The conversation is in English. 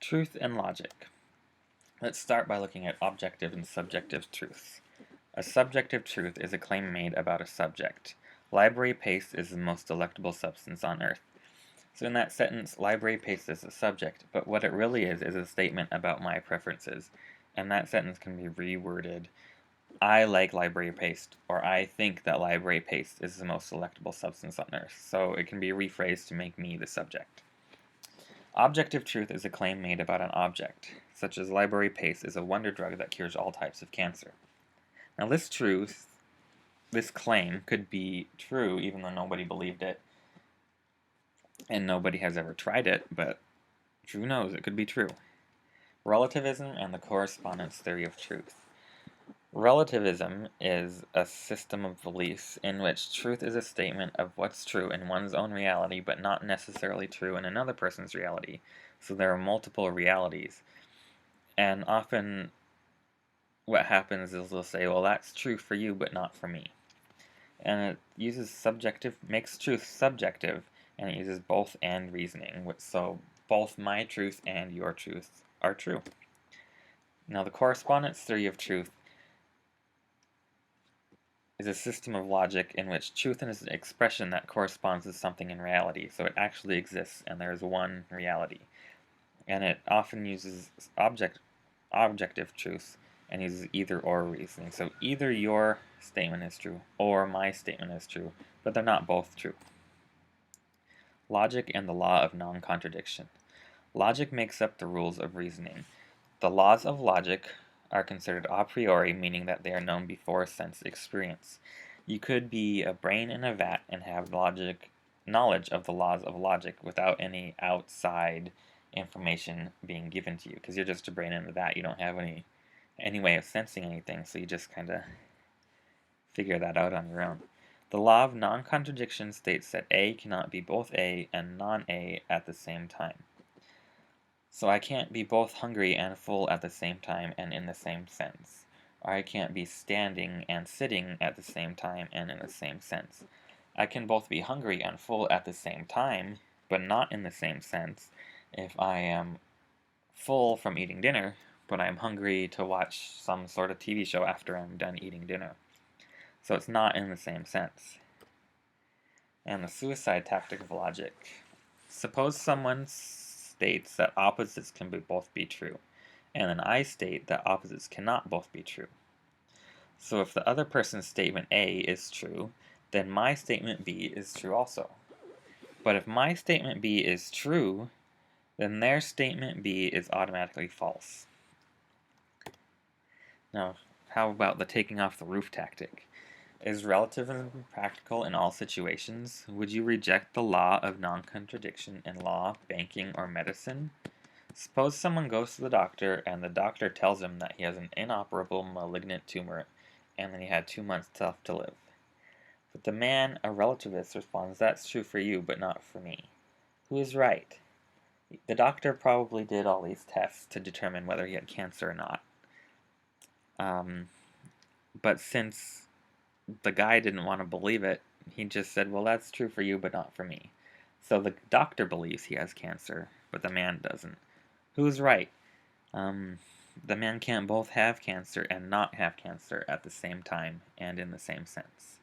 Truth and logic. Let's start by looking at objective and subjective truths. A subjective truth is a claim made about a subject. Library paste is the most delectable substance on earth. So in that sentence, library paste is a subject, but what it really is a statement about my preferences. And that sentence can be reworded, I like library paste, or I think that library paste is the most delectable substance on earth. So it can be rephrased to make me the subject. Objective truth is a claim made about an object, such as library paste is a wonder drug that cures all types of cancer. Now this claim could be true even though nobody believed it, and nobody has ever tried it, but who knows, it could be true. Relativism and the correspondence theory of truth. Relativism is a system of beliefs in which truth is a statement of what's true in one's own reality, but not necessarily true in another person's reality. So there are multiple realities. And often what happens is they'll say, well, that's true for you, but not for me. And it makes truth subjective, and it uses both and reasoning. So both my truth and your truth are true. Now the correspondence theory of truth is a system of logic in which truth is an expression that corresponds to something in reality. So it actually exists, and there is one reality. And it often uses objective truth and uses either or reasoning. So either your statement is true or my statement is true, but they're not both true. Logic and the law of non-contradiction. Logic makes up the rules of reasoning. The laws of logic are considered a priori, meaning that they are known before sense experience. You could be a brain in a vat and have knowledge of the laws of logic without any outside information being given to you, because you're just a brain in a vat. You don't have any way of sensing anything, so you just kind of figure that out on your own. The law of non-contradiction states that A cannot be both A and non-A at the same time. So I can't be both hungry and full at the same time and in the same sense. Or I can't be standing and sitting at the same time and in the same sense. I can both be hungry and full at the same time, but not in the same sense. If I am full from eating dinner, but I'm hungry to watch some sort of TV show after I'm done eating dinner. So it's not in the same sense. And the suicide tactic of logic. Suppose someone states that opposites can both be true, and then I state that opposites cannot both be true. So if the other person's statement A is true, then my statement B is true also. But if my statement B is true, then their statement B is automatically false. Now, how about the taking off the roof tactic? Is relativism practical in all situations? Would you reject the law of non-contradiction in law, banking, or medicine? Suppose someone goes to the doctor and the doctor tells him that he has an inoperable malignant tumor and that he had 2 months left to live. But the man, a relativist, responds, that's true for you, but not for me. Who is right? The doctor probably did all these tests to determine whether he had cancer or not. But since the guy didn't want to believe it, he just said, well, that's true for you, but not for me. So the doctor believes he has cancer, but the man doesn't. Who's right? The man can't both have cancer and not have cancer at the same time and in the same sense.